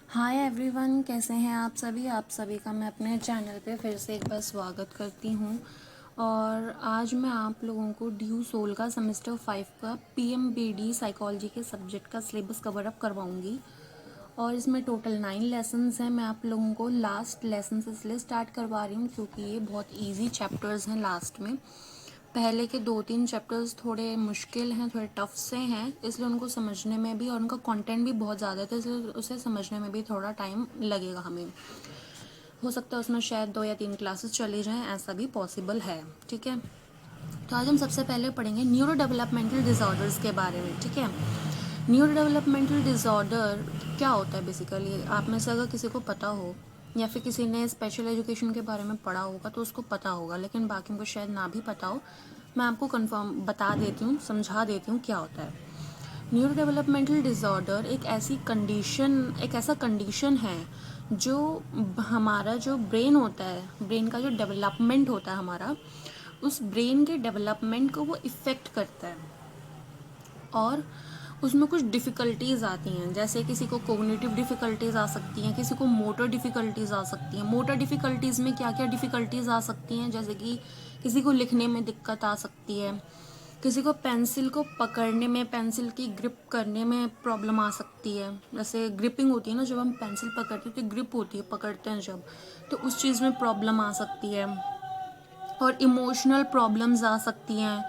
Hi everyone, कैसे हैं आप सभी का मैं अपने चैनल पे फिर से एक बार स्वागत करती हूँ। और आज मैं आप लोगों को ड्यू सोल का सेमेस्टर 5 का पीएमबीडी साइकोलॉजी के सब्जेक्ट का सिलेबस कवर अप करवाऊँगी। और इसमें टोटल 9 लेसन्स हैं। मैं आप लोगों को लास्ट लेसन से इसलिए स्टार्ट करवा रही हूँ क्योंकि ये बहुत ईजी चैप्टर्स हैं लास्ट में। पहले के 2-3 चैप्टर्स थोड़े मुश्किल हैं, थोड़े टफ से हैं, इसलिए उनको समझने में भी, और उनका कंटेंट भी बहुत ज़्यादा है तो इसलिए उसे समझने में भी थोड़ा टाइम लगेगा हमें। हो सकता है उसमें शायद 2 या 3 क्लासेस चली जाएं, ऐसा भी पॉसिबल है। ठीक है, तो आज हम सबसे पहले पढ़ेंगे न्यूरो डेवलपमेंटल डिसऑर्डर्स के बारे में। ठीक है, न्यूरो डेवलपमेंटल डिसऑर्डर क्या होता है बेसिकली, आप में से अगर किसी को पता हो या फिर किसी ने स्पेशल एजुकेशन के बारे में पढ़ा होगा तो उसको पता होगा, लेकिन बाकियों को शायद ना भी पता हो। मैं आपको कंफर्म बता देती हूँ, समझा देती हूँ क्या होता है। न्यूरो डेवलपमेंटल डिसऑर्डर एक ऐसा कंडीशन है जो हमारा जो ब्रेन होता है, ब्रेन का जो डेवलपमेंट होता है हमारा, उस ब्रेन के डेवलपमेंट को वो इफ़ेक्ट करता है। और उसमें कुछ डिफ़िकल्टीज़ आती हैं, जैसे किसी को कोग्निटिव डिफ़िकल्टीज़ आ सकती हैं, किसी को मोटर डिफ़िकल्टीज़ आ सकती हैं। मोटर डिफ़िकल्टीज़ में क्या क्या डिफ़िकल्टीज़ आ सकती हैं, जैसे कि किसी को लिखने में दिक्कत आ सकती है, किसी को पेंसिल को पकड़ने में, पेंसिल की ग्रिप करने में प्रॉब्लम आ सकती है। जैसे ग्रिपिंग होती है ना, जब हम पेंसिल पकड़ते हैं तो ग्रिप होती है, पकड़ते हैं जब, तो उस चीज़ में प्रॉब्लम आ सकती है। और इमोशनल प्रॉब्लम्स आ सकती हैं,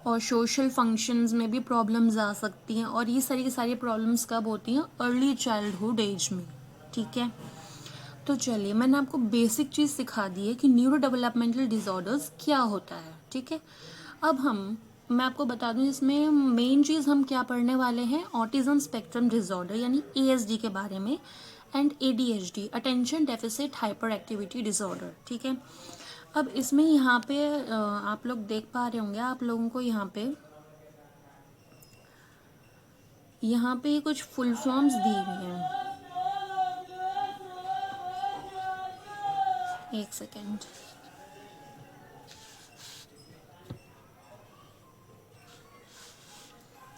और सोशल फंक्शंस में भी प्रॉब्लम्स आ सकती हैं। और ये सारी की सारी प्रॉब्लम्स कब होती हैं? अर्ली चाइल्डहुड एज में। ठीक है, तो चलिए मैंने आपको बेसिक चीज़ सिखा दी है कि न्यूरो डेवलपमेंटल डिसऑर्डर्स क्या होता है। ठीक है, अब मैं आपको बता दूं इसमें मेन चीज़ हम क्या पढ़ने वाले हैं, ऑटिज्म स्पेक्ट्रम डिसऑर्डर यानी एएसडी के बारे में, and ADHD, attention deficit hyper activity disorder. ठीक है, अब इसमें यहाँ पे आप लोग देख पा रहे होंगे, आप लोगों को यहाँ पे कुछ फुल फॉर्म्स दी हुई हैं। एक सेकेंड,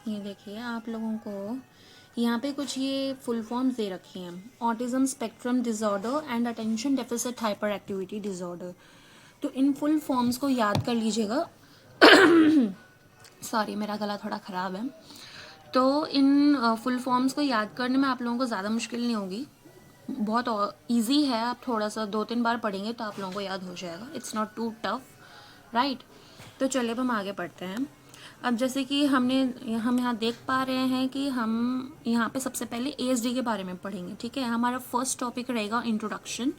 ये देखिए आप लोगों को यहाँ पे कुछ ये फुल फॉर्म्स दे रखी हैं, autism spectrum disorder and attention deficit hyper activity disorder. तो इन फुल फॉर्म्स को याद कर लीजिएगा। सॉरी, मेरा गला थोड़ा ख़राब है। तो इन फुल फॉर्म्स को याद करने में आप लोगों को ज़्यादा मुश्किल नहीं होगी, बहुत इजी है। आप थोड़ा सा 2-3 बार पढ़ेंगे तो आप लोगों को याद हो जाएगा। It's not too tough, right. तो चलिए अब हम आगे पढ़ते हैं। अब जैसे कि हम यहाँ देख पा रहे हैं कि हम यहाँ पे सबसे पहले एएसडी के बारे में पढ़ेंगे। ठीक है, हमारा फर्स्ट टॉपिक रहेगा इंट्रोडक्शन,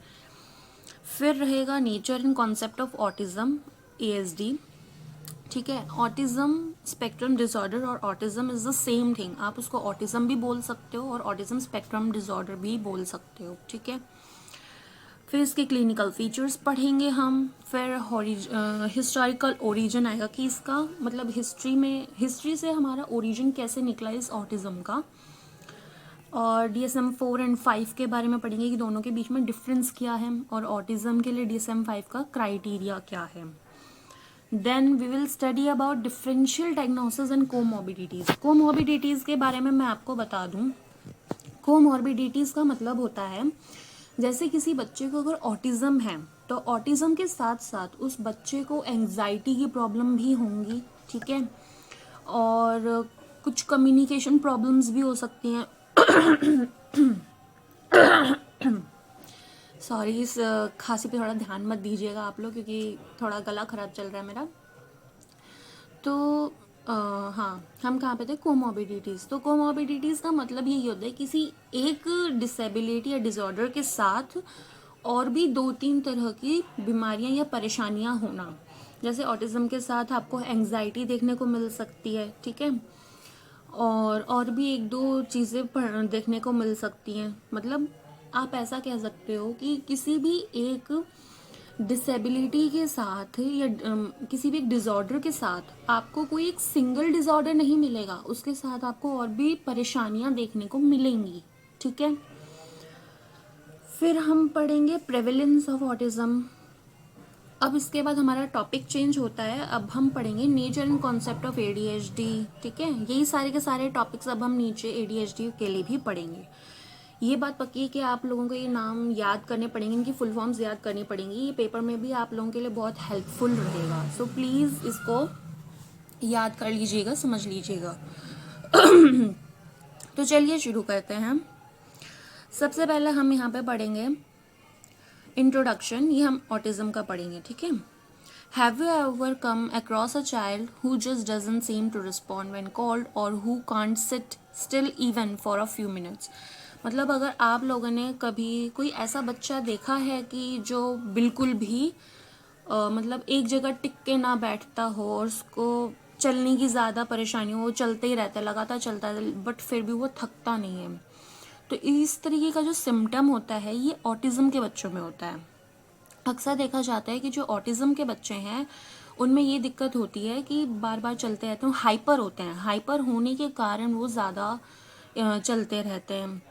फिर रहेगा nature and concept of autism, ASD. ठीक है, ऑटिज्म स्पेक्ट्रम डिसऑर्डर और autism is the same thing, आप उसको ऑटिज्म भी बोल सकते हो और ऑटिज्म स्पेक्ट्रम डिसऑर्डर भी बोल सकते हो। ठीक है, फिर इसके क्लिनिकल फीचर्स पढ़ेंगे हम, फिर हिस्टोरिकल ओरिजिन आएगा कि इसका मतलब हिस्ट्री से हमारा ओरिजिन कैसे निकला इस ऑटिज्म का। और DSM-4 एंड 5 के बारे में पढ़ेंगे कि दोनों के बीच में डिफरेंस क्या है, और ऑटिज्म के लिए DSM-5 का क्राइटेरिया क्या है। Then we will study about differential diagnosis and comorbidities. Comorbidities के बारे में मैं आपको बता दूं, कोमॉर्बिडिटीज़ का मतलब होता है जैसे किसी बच्चे को अगर ऑटिज्म है तो ऑटिज्म के साथ साथ उस बच्चे को एंजाइटी की प्रॉब्लम भी होंगी। ठीक है, और कुछ कम्युनिकेशन प्रॉब्लम्स भी हो सकती हैं। सॉरी, इस खांसी पे थोड़ा ध्यान मत दीजिएगा आप लोग, क्योंकि थोड़ा गला ख़राब चल रहा है मेरा। तो हाँ, हम कहाँ पे थे, कोमॉर्बिडिटीज़। तो कोमॉर्बिडिटीज़ का मतलब यही होता है किसी एक डिसेबिलिटी या डिसऑर्डर के साथ और भी 2-3 तरह की बीमारियां या परेशानियां होना। जैसे ऑटिज्म के साथ आपको एंजाइटी देखने को मिल सकती है। ठीक है, और भी 1-2 चीज़ें देखने को मिल सकती हैं। मतलब आप ऐसा कह सकते हो कि किसी भी एक डिसेबिलिटी के साथ या किसी भी एक डिसऑर्डर के साथ आपको कोई एक सिंगल डिसऑर्डर नहीं मिलेगा, उसके साथ आपको और भी परेशानियां देखने को मिलेंगी। ठीक है, फिर हम पढ़ेंगे प्रेवलेंस ऑफ ऑटिज्म। अब इसके बाद हमारा टॉपिक चेंज होता है, अब हम पढ़ेंगे nature and concept of ADHD. ठीक है, यही सारे के सारे टॉपिक्स अब हम नीचे एडीएचडी के लिए भी पढ़ेंगे। ये बात पक्की है कि आप लोगों को ये नाम याद करने पड़ेंगे, इनकी फुल फॉर्म्स याद करनी पड़ेंगी। ये पेपर में भी आप लोगों के लिए बहुत हेल्पफुल रहेगा, सो प्लीज़ इसको याद कर लीजिएगा, समझ लीजिएगा। तो चलिए शुरू करते हैं। सबसे पहले हम यहाँ पे पढ़ेंगे इंट्रोडक्शन, ये हम ऑटिज्म का पढ़ेंगे, ठीक है। Have you ever come across a child who just doesn't seem to respond when called or who can't sit still even for a few minutes. मतलब अगर आप लोगों ने कभी कोई ऐसा बच्चा देखा है कि जो बिल्कुल भी मतलब एक जगह टिक के ना बैठता हो और उसको चलने की ज़्यादा परेशानी हो, वो चलते ही रहता है, लगातार चलता है, बट फिर भी वो थकता नहीं है, तो इस तरीके का जो सिम्टम होता है ये ऑटिज्म के बच्चों में होता है। अक्सर देखा जाता है कि जो ऑटिज्म के बच्चे हैं उनमें ये दिक्कत होती है कि बार बार चलते रहते हैं, हाइपर होते हैं। हाइपर होने के कारण वो ज़्यादा चलते रहते हैं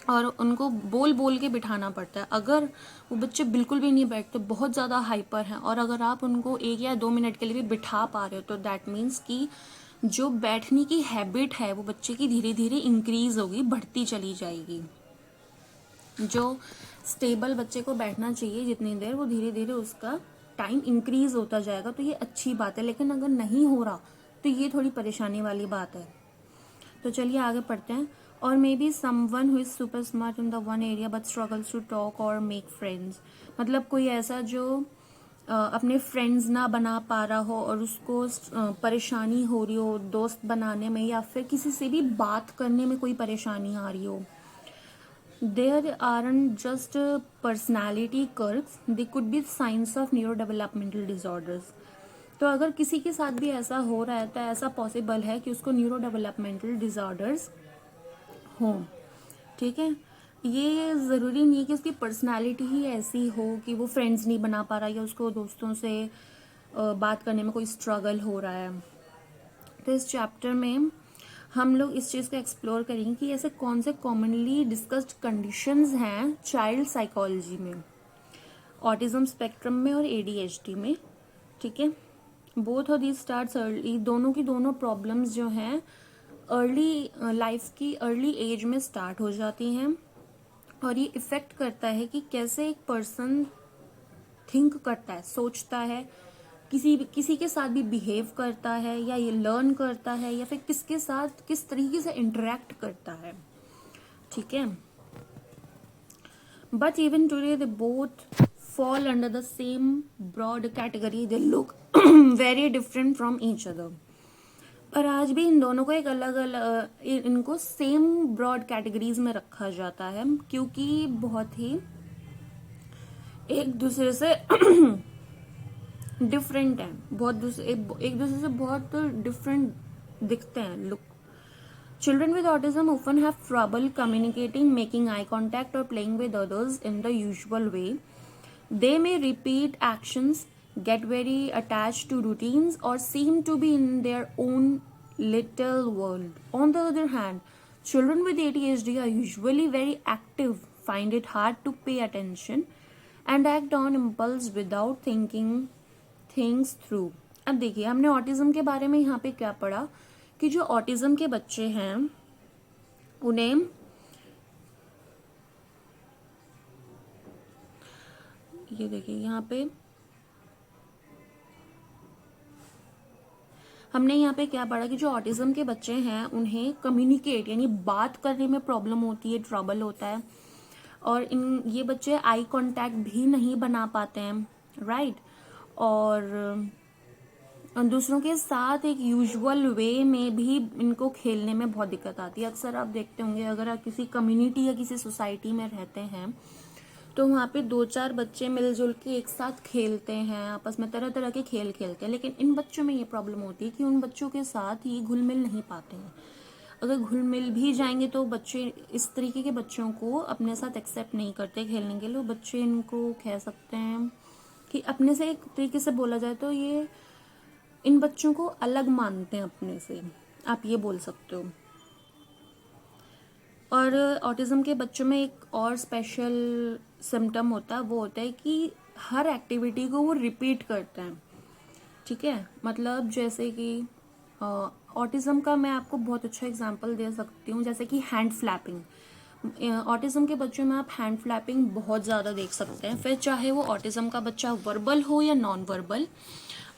और उनको बोल बोल के बिठाना पड़ता है। अगर वो बच्चे बिल्कुल भी नहीं बैठते, बहुत ज़्यादा हाइपर हैं, और अगर आप उनको 1 या 2 मिनट के लिए भी बिठा पा रहे हो तो दैट मीन्स कि जो बैठने की हैबिट है वो बच्चे की धीरे धीरे इंक्रीज होगी, बढ़ती चली जाएगी। जो स्टेबल बच्चे को बैठना चाहिए जितनी देर, वो धीरे धीरे उसका टाइम इंक्रीज होता जाएगा, तो ये अच्छी बात है। लेकिन अगर नहीं हो रहा तो ये थोड़ी परेशानी वाली बात है। तो चलिए आगे पढ़ते हैं। और maybe someone who is super smart in the one area but struggles to talk or make friends. मतलब कोई ऐसा जो अपने फ्रेंड्स ना बना पा रहा हो और उसको परेशानी हो रही हो दोस्त बनाने में, या फिर किसी से भी बात करने में कोई परेशानी आ रही हो। There aren't just personality quirks, they could be signs of neurodevelopmental disorders. तो अगर किसी के साथ भी ऐसा हो रहा है तो ऐसा पॉसिबल है कि उसको न्यूरो डेवलपमेंटल डिसऑर्डर्स हो, ठीक है। ये ज़रूरी नहीं है कि उसकी पर्सनालिटी ही ऐसी हो कि वो फ्रेंड्स नहीं बना पा रहा या उसको दोस्तों से बात करने में कोई स्ट्रगल हो रहा है। तो इस चैप्टर में हम लोग इस चीज़ को एक्सप्लोर करेंगे कि ऐसे कौन से कॉमनली डिस्कस्ड कंडीशंस हैं चाइल्ड साइकोलॉजी में, ऑटिज्म स्पेक्ट्रम में और ADHD में, ठीक है। Both of these starts early, दोनों की दोनों प्रॉब्लम्स जो हैं अर्ली लाइफ की अर्ली एज में स्टार्ट हो जाती हैं, और ये इफ़ेक्ट करता है कि कैसे एक पर्सन थिंक करता है, सोचता है, किसी के साथ भी बिहेव करता है, या ये लर्न करता है, या फिर किसके साथ किस तरीके से इंटरेक्ट करता है, ठीक है। But even today they both fall under the same broad category, they look very different from each other। पर आज भी इन दोनों को एक अलग अलग इनको सेम ब्रॉड कैटेगरीज में रखा जाता है, क्योंकि बहुत ही एक दूसरे से डिफरेंट है, बहुत एक दूसरे से बहुत डिफरेंट दिखते हैं look. Children with autism often have trouble communicating, making eye contact, or playing with others in the usual way. They may repeat actions, get very attached to routines, or seem to be in their own little world. On the other hand, children with ADHD are usually very active, find it hard to pay attention, and act on impulse without thinking things through। अब देखिए हमने autism के बारे में यहाँ पे क्या पढ़ा कि जो ऑटिज्म के बच्चे हैं उन्हें ये देखिए यहाँ पे हमने यहाँ पे क्या पढ़ा कि जो ऑटिज्म के बच्चे हैं उन्हें कम्युनिकेट यानी बात करने में प्रॉब्लम होती है, ट्रबल होता है, और ये बच्चे आई कांटेक्ट भी नहीं बना पाते हैं, राइट। और दूसरों के साथ एक यूजुअल वे में भी इनको खेलने में बहुत दिक्कत आती है। अक्सर आप देखते होंगे अगर आप किसी कम्युनिटी या किसी सोसाइटी में रहते हैं तो वहाँ पे 2-4 बच्चे मिलजुल के एक साथ खेलते हैं, आपस में तरह तरह के खेल खेलते हैं, लेकिन इन बच्चों में ये प्रॉब्लम होती है कि उन बच्चों के साथ ये घुल मिल नहीं पाते हैं। अगर घुल मिल भी जाएंगे तो बच्चे इस तरीके के बच्चों को अपने साथ एक्सेप्ट नहीं करते खेलने के लिए। बच्चे इनको कह सकते हैं कि अपने से एक तरीके से बोला जाए तो ये इन बच्चों को अलग मानते हैं अपने से, आप ये बोल सकते हो। और ऑटिज्म के बच्चों में एक और स्पेशल सिम्टम होता है, वो होता है कि हर एक्टिविटी को वो रिपीट करते हैं, ठीक है। मतलब जैसे कि ऑटिज्म का मैं आपको बहुत अच्छा एग्जांपल दे सकती हूँ, जैसे कि हैंड फ्लैपिंग। ऑटिज़म के बच्चों में आप हैंड फ्लैपिंग बहुत ज़्यादा देख सकते हैं, फिर चाहे वो ऑटिज़म का बच्चा वर्बल हो या नॉन वर्बल,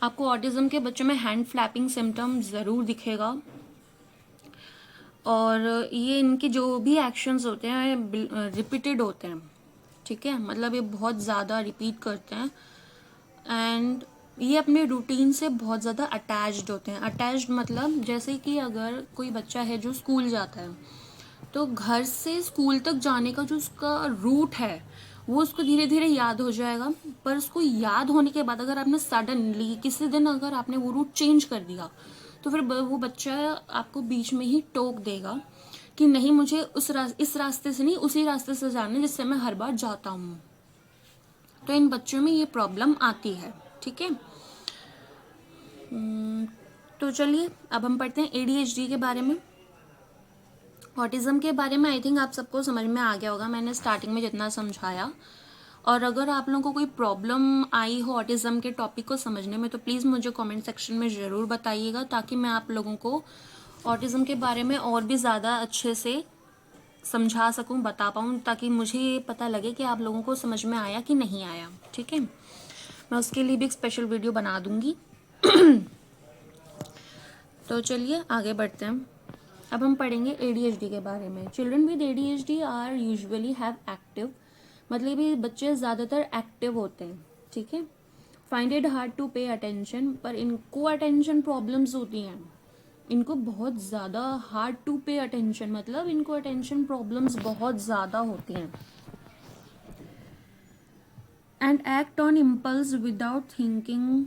आपको ऑटिज़म के बच्चों में हैंड फ्लैपिंग सिम्टम ज़रूर दिखेगा। और ये इनके जो भी एक्शंस होते हैं रिपीटेड होते हैं, ठीक है, मतलब ये बहुत ज़्यादा रिपीट करते हैं एंड ये अपने रूटीन से बहुत ज़्यादा अटैच्ड होते हैं। अटैच्ड मतलब जैसे कि अगर कोई बच्चा है जो स्कूल जाता है, तो घर से स्कूल तक जाने का जो उसका रूट है वो उसको धीरे धीरे याद हो जाएगा, पर उसको याद होने के बाद अगर आपने सडनली किसी दिन अगर आपने वो रूट चेंज कर दिया, तो फिर वो बच्चा आपको बीच में ही टोक देगा कि नहीं, मुझे इस रास्ते से नहीं उसी रास्ते से जाना है जिससे मैं हर बार जाता हूँ। तो इन बच्चों में ये प्रॉब्लम आती है, ठीक है। तो चलिए अब हम पढ़ते हैं ADHD के बारे में। ऑटिज़म के बारे में आई थिंक आप सबको समझ में आ गया होगा, मैंने स्टार्टिंग में जितना समझाया। और अगर आप लोगों को कोई प्रॉब्लम आई हो ऑटिज़म के टॉपिक को समझने में, तो प्लीज़ मुझे कमेंट सेक्शन में ज़रूर बताइएगा, ताकि मैं आप लोगों को ऑटिज़म के बारे में और भी ज़्यादा अच्छे से समझा सकूं, बता पाऊं, ताकि मुझे ये पता लगे कि आप लोगों को समझ में आया कि नहीं आया, ठीक है। मैं उसके लिए भी एक स्पेशल वीडियो बना दूंगी। तो चलिए आगे बढ़ते हैं। अब हम पढ़ेंगे ADHD के बारे में। Children with ADHD are usually have active, मतलब ये बच्चे ज़्यादातर एक्टिव होते हैं, ठीक है। Find it hard to pay attention, पर इनको अटेंशन प्रॉब्लम्स होती हैं, इनको बहुत ज़्यादा हार्ड टू पे अटेंशन, मतलब इनको अटेंशन प्रॉब्लम्स बहुत ज़्यादा होती हैं। And act on impulse without thinking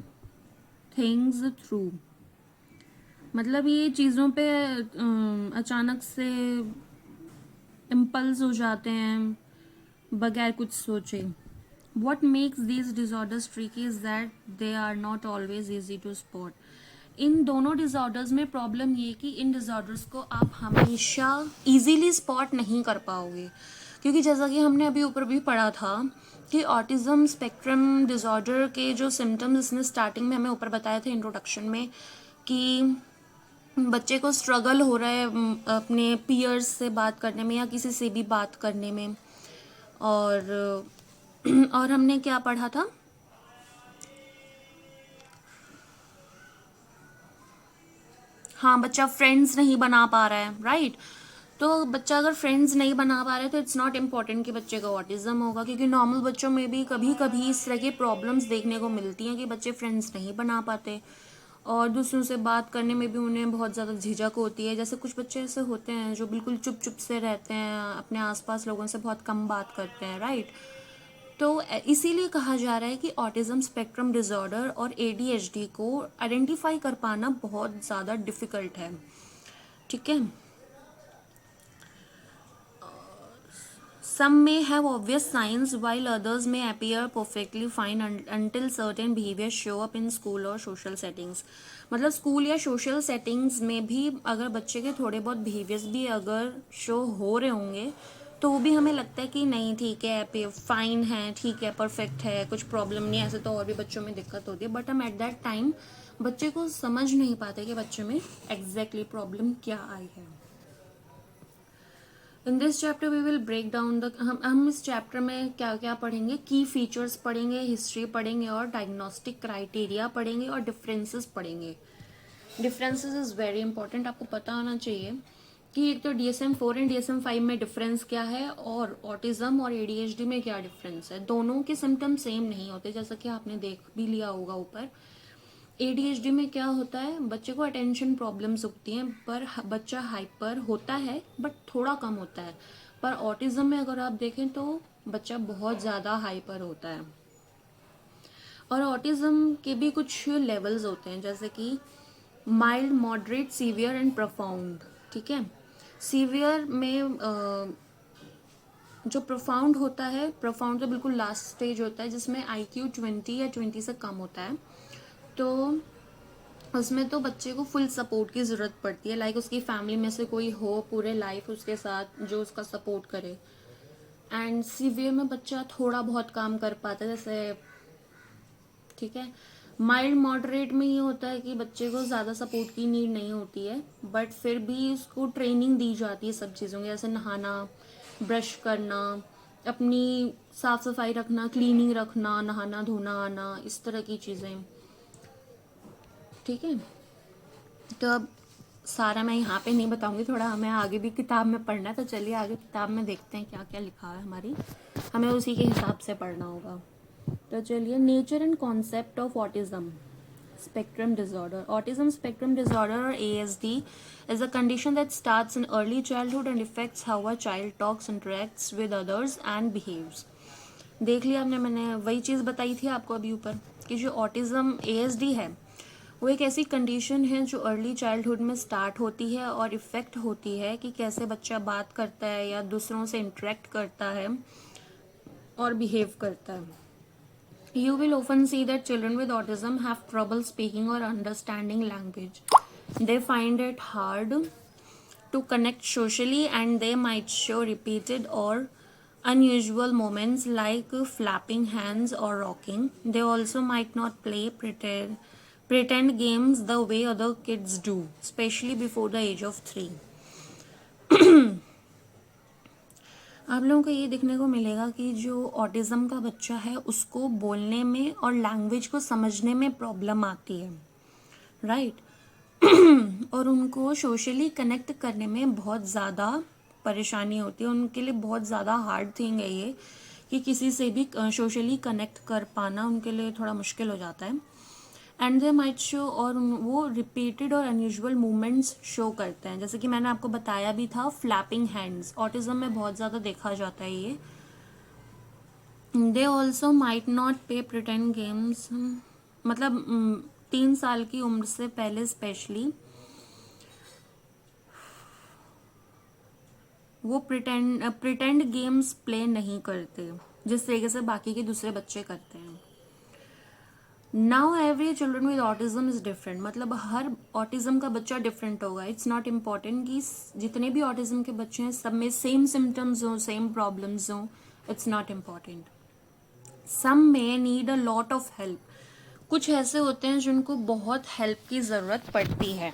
things through, मतलब ये चीज़ों पे अचानक से इम्पल्स हो जाते हैं बगैर कुछ सोचे। What makes these disorders tricky is that they are not always easy to spot. इन दोनों डिजॉर्डर्स में प्रॉब्लम ये कि इन डिजॉर्डर्स को आप हमेशा इजीली स्पॉट नहीं कर पाओगे, क्योंकि जैसा कि हमने अभी ऊपर भी पढ़ा था कि ऑटिज्म स्पेक्ट्रम डिजॉर्डर के जो सिम्टम्स इसने स्टार्टिंग में हमें ऊपर बताए थे इंट्रोडक्शन में, कि बच्चे को स्ट्रगल हो रहा है अपने पीयर्स से बात करने में या किसी से भी बात करने में। और हमने क्या पढ़ा था, हाँ, बच्चा फ्रेंड्स नहीं बना पा रहा है, राइट। तो बच्चा अगर फ्रेंड्स नहीं बना पा रहा है तो इट्स नॉट इम्पॉर्टेंट कि बच्चे का ऑटिज्म होगा, क्योंकि नॉर्मल बच्चों में भी कभी कभी इस तरह की प्रॉब्लम्स देखने को मिलती हैं कि बच्चे फ्रेंड्स नहीं बना पाते और दूसरों से बात करने में भी उन्हें बहुत ज़्यादा झिझक होती है। जैसे कुछ बच्चे ऐसे होते हैं जो बिल्कुल चुप चुप से रहते हैं, अपने आसपास लोगों से बहुत कम बात करते हैं, राइट। तो इसीलिए कहा जा रहा है कि ऑटिज्म स्पेक्ट्रम डिसऑर्डर और ADHD को आइडेंटिफाई कर पाना बहुत ज़्यादा डिफ़िकल्ट है, ठीक है। Some may have obvious signs while others may appear perfectly fine until certain behaviors show up in school or social settings. मतलब स्कूल या सोशल सेटिंग्स में भी अगर बच्चे के थोड़े बहुत बिहेवियर्स भी अगर शो हो रहे होंगे, तो वो भी हमें लगता है कि नहीं ठीक है, फाइन है, ठीक है, परफेक्ट है, कुछ प्रॉब्लम नहीं है। ऐसे तो और भी बच्चों में दिक्कत होती है, बट हम एट दैट टाइम बच्चे को समझ नहीं पाते कि बच्चे में एग्जैक्टली प्रॉब्लम क्या आई है। In this chapter we will break down the, हम इस चैप्टर में क्या क्या पढ़ेंगे, की फीचर्स पढ़ेंगे, हिस्ट्री पढ़ेंगे और डायग्नोस्टिक क्राइटेरिया पढ़ेंगे और डिफरेंसेस पढ़ेंगे। डिफरेंसेस इज़ वेरी इंपॉर्टेंट, आपको पता होना चाहिए कि एक तो DSM-4 एंड DSM-5 में डिफरेंस क्या है और ऑटिज्म और ADHD में क्या डिफरेंस है। दोनों के सिम्टम सेम नहीं होते, जैसा कि आपने देख भी लिया होगा ऊपर। ADHD में क्या होता है, बच्चे को अटेंशन प्रॉब्लम्स होती हैं, पर बच्चा हाइपर होता है बट थोड़ा कम होता है। पर ऑटिज्म में अगर आप देखें तो बच्चा बहुत ज़्यादा हाइपर होता है। और ऑटिज्म के भी कुछ लेवल्स होते हैं, जैसे कि mild, moderate, severe and profound, ठीक है। सीवियर में जो प्रोफाउंड होता है, प्रोफाउंड तो बिल्कुल लास्ट स्टेज होता है जिसमें IQ 20 या 20 से कम होता है। तो उसमें तो बच्चे को फुल सपोर्ट की ज़रूरत पड़ती है, लाइक उसकी फैमिली में से कोई हो पूरे लाइफ उसके साथ जो उसका सपोर्ट करे। एंड सीवियर में बच्चा थोड़ा बहुत काम कर पाता है, जैसे, ठीक है। माइल्ड मॉडरेट में ये होता है कि बच्चे को ज़्यादा सपोर्ट की नीड नहीं होती है, बट फिर भी उसको ट्रेनिंग दी जाती है सब चीज़ों की, जैसे नहाना, ब्रश करना, अपनी साफ सफाई रखना, क्लीनिंग रखना, नहाना धोना आना, इस तरह की चीज़ें। ठीक है, तो अब सारा मैं यहाँ पे नहीं बताऊंगी, थोड़ा हमें आगे भी किताब में पढ़ना है, तो चलिए आगे किताब में देखते हैं क्या क्या लिखा है हमारी, हमें उसी के हिसाब से पढ़ना होगा। तो चलिए, nature and concept of autism spectrum disorder. Autism spectrum disorder or ASD is a condition that starts in early childhood and affects how a child talks, interacts with others and behaves. देख लिया आपने, मैंने वही चीज़ बताई थी आपको अभी ऊपर कि जो ऑटिज़म ASD है वो एक ऐसी कंडीशन है जो अर्ली चाइल्डहुड में स्टार्ट होती है और इफ़ेक्ट होती है कि कैसे बच्चा बात करता है या दूसरों से इंटरेक्ट करता है और बिहेव करता है। You will often see that children with autism have trouble speaking or understanding language. They find it hard to connect socially and they might show repeated or unusual moments like flapping hands or rocking. They also might not pretend games the way other kids do, especially before the age of 3. आप लोगों को ये देखने को मिलेगा कि जो autism का बच्चा है उसको बोलने में और लैंग्वेज को समझने में प्रॉब्लम आती है, राइट। और उनको सोशली कनेक्ट करने में बहुत ज़्यादा परेशानी होती है, उनके लिए बहुत ज़्यादा हार्ड थिंग है ये कि किसी से भी सोशली कनेक्ट कर पाना उनके लिए थोड़ा मुश्किल हो जाता है। एंड दे माइट शो, और वो रिपीटेड और अनयूजुअल मूवमेंट्स शो करते हैं, जैसे कि मैंने आपको बताया भी था, फ्लैपिंग हैंड्स ऑटिज्म में बहुत ज़्यादा देखा जाता है ये। दे ऑल्सो माइट नॉट पे प्रिटेंड गेम्स, मतलब 3 साल की उम्र से पहले स्पेशली वो प्रिटेंड गेम्स प्ले नहीं करते जिस तरीके से बाकी के दूसरे बच्चे करते हैं। Now every children with autism is different, मतलब हर ऑटिज्म का बच्चा डिफरेंट होगा। इट्स नॉट इम्पॉर्टेंट कि जितने भी ऑटिज्म के बच्चे हैं सब में सेम सिम्टम्स हो, सेम प्रॉब्लम्स हो, इट्स नॉट इम्पॉर्टेंट। सम में need a lot of help, कुछ ऐसे होते हैं जिनको बहुत हेल्प की ज़रूरत पड़ती है।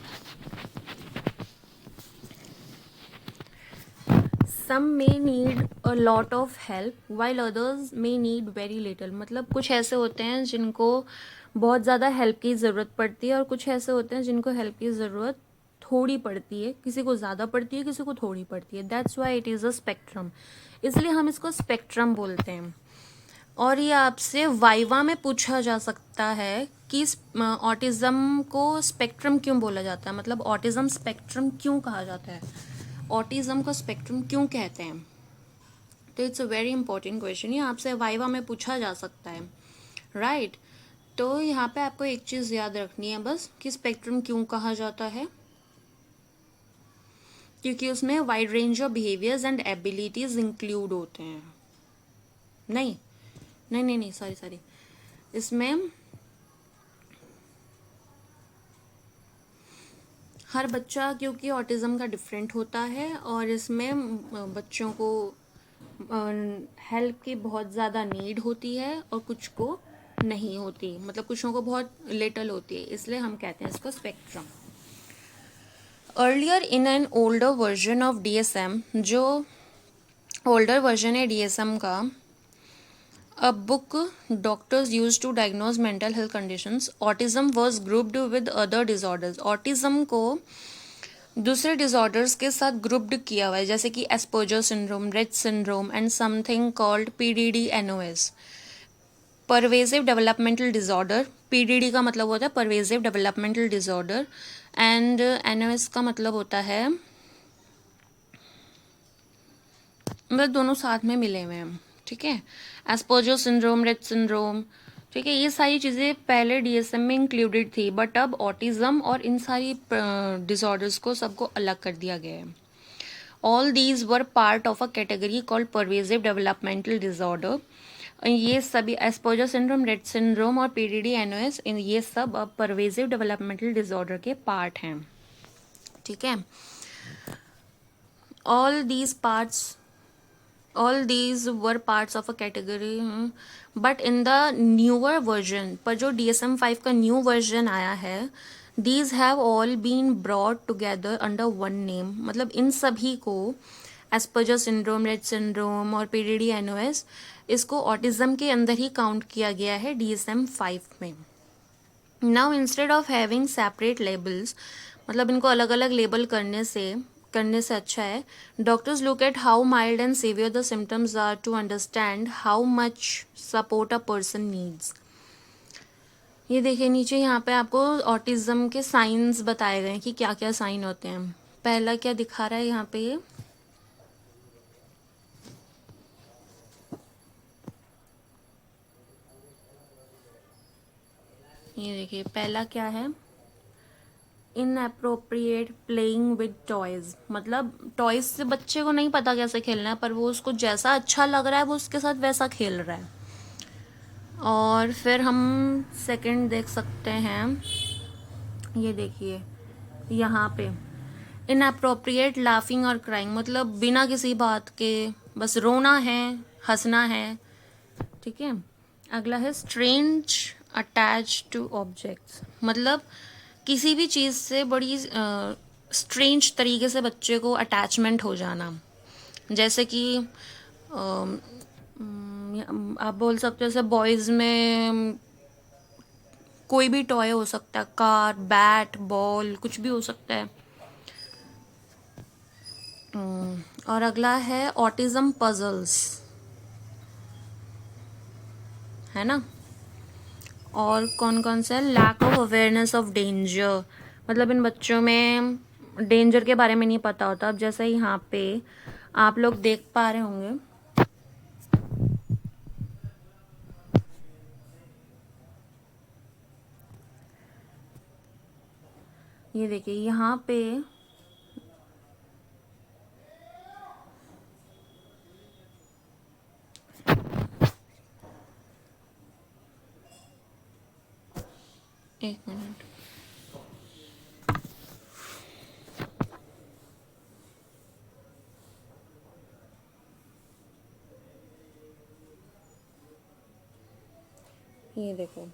Some may need a lot of help while others may need very little, मतलब कुछ ऐसे होते हैं जिनको बहुत ज़्यादा हेल्प की ज़रूरत पड़ती है और कुछ ऐसे होते हैं जिनको हेल्प की ज़रूरत थोड़ी पड़ती है, किसी को ज़्यादा पड़ती है, किसी को थोड़ी पड़ती है। That's why it is a spectrum, इसलिए हम इसको स्पेक्ट्रम बोलते हैं। और ये आपसे वाइवा में पूछा जा सकता है कि ऑटिज़म को स्पेक्ट्रम क्यों बोला जाता है, मतलब ऑटिज़म स्पेक्ट्रम क्यों कहा जाता है, ऑटिज़म को स्पेक्ट्रम क्यों कहते हैं। तो it's a very important question, ये आपसे वाइवा में पूछा जा सकता है, राइट। तो यहाँ पे आपको एक चीज़ याद रखनी है बस कि स्पेक्ट्रम क्यों कहा जाता है, क्योंकि उसमें wide range of behaviours and abilities include होते हैं। नहीं सॉरी, इसमें हर बच्चा क्योंकि ऑटिज़म का डिफरेंट होता है और इसमें बच्चों को हेल्प की बहुत ज़्यादा नीड होती है और कुछ को नहीं होती, मतलब कुछों को बहुत लिटिल होती है, इसलिए हम कहते हैं इसको spectrum. Earlier in an older version of DSM, जो ओल्डर वर्जन है DSM का, a book doctors used to diagnose mental health conditions, autism was grouped with other disorders. Autism को दूसरे डिसऑर्डर्स के साथ ग्रुप्ड किया हुआ है, जैसे कि Asperger syndrome, Rett syndrome and something called PDD-NOS, pervasive developmental disorder. PDD का मतलब होता है pervasive developmental disorder and NOS का मतलब होता है, मतलब दोनों साथ में मिले हुए हैं, ठीक है। एस्पर्जर सिंड्रोम, रेट सिंड्रोम, ठीक है, ये सारी चीज़ें पहले DSM में इंक्लूडेड थी, बट अब ऑटिज़म और इन सारी डिसऑर्डर्स को सबको अलग कर दिया गया है। All these were part of a category called pervasive developmental disorder. ये सभी एस्पर्जर सिंड्रोम, रेट सिंड्रोम और PDD-NOS, ये सब अब परवेसिव डेवलपमेंटल डिसऑर्डर के पार्ट हैं, ठीक है। All these were parts of a category, but in the newer version, पर जो DSM-5 का न्यू वर्जन आया है, these have all been brought together under one name, मतलब इन सभी को एस्पर्जर सिंड्रोम, रेट सिंड्रोम और PDD-NOS, इसको ऑटिज्म के अंदर ही काउंट किया गया है DSM-5 में। Now instead of having separate labels, मतलब इनको अलग अलग लेबल करने से अच्छा है, doctors look at how mild and severe the symptoms are to understand how much support a person needs. ये देखिए नीचे यहाँ पे आपको ऑटिज्म के साइंस बताए गए हैं कि क्या क्या साइन होते हैं। पहला क्या दिखा रहा है यहाँ पे, ये देखिए पहला क्या है, इनअप्रोप्रिएट प्लेइंग विद टॉयज, मतलब टॉयज से बच्चे को नहीं पता कैसे खेलना है, पर वो उसको जैसा अच्छा लग रहा है वो उसके साथ वैसा खेल रहा है। और फिर हम सेकंड देख सकते हैं, ये देखिए यहाँ पे इनअप्रोप्रिएट लाफिंग और क्राइंग, मतलब बिना किसी बात के बस रोना है, हंसना है। ठीक है, अगला है स्ट्रेंज अटैच टू ऑब्जेक्ट्स, मतलब किसी भी चीज़ से बड़ी स्ट्रेंज तरीके से बच्चे को अटैचमेंट हो जाना। जैसे कि आप बोल सकते हो जैसे बॉयज़ में कोई भी टॉय हो सकता है, कार, बैट, बॉल, कुछ भी हो सकता है। और अगला है ऑटिज्म पजल्स, है ना। और कौन कौन सा है, lack of awareness of danger, मतलब इन बच्चों में डेंजर के बारे में नहीं पता होता। अब जैसे यहाँ पे आप लोग देख पा रहे होंगे, ये देखिए यहाँ पे एक मिनट, ये देखो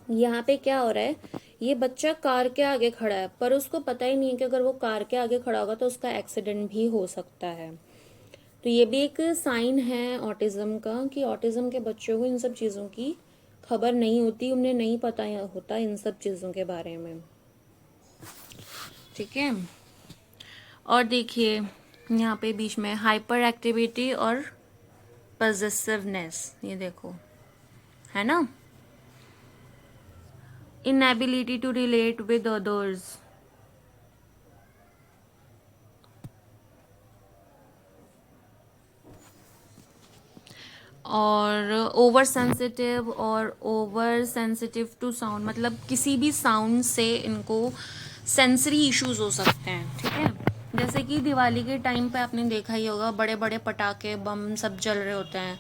यहाँ पे क्या हो रहा है, ये बच्चा कार के आगे खड़ा है पर उसको पता ही नहीं है कि अगर वो कार के आगे खड़ा होगा तो उसका एक्सीडेंट भी हो सकता है। तो ये भी एक साइन है ऑटिज्म का कि ऑटिज्म के बच्चों को इन सब चीज़ों की खबर नहीं होती, उन्हें नहीं पता होता इन सब चीज़ों के बारे में। ठीक है, और देखिए यहाँ पे बीच में हाइपर एक्टिविटी और पजेसिवनेस, ये देखो, है ना। Inability to relate with others, or over sensitive to sound, मतलब किसी भी साउंड से इनको सेंसरी इश्यूज हो सकते हैं। ठीक है, जैसे कि दिवाली के टाइम पे आपने देखा ही होगा, बड़े बड़े पटाखे बम सब जल रहे होते हैं,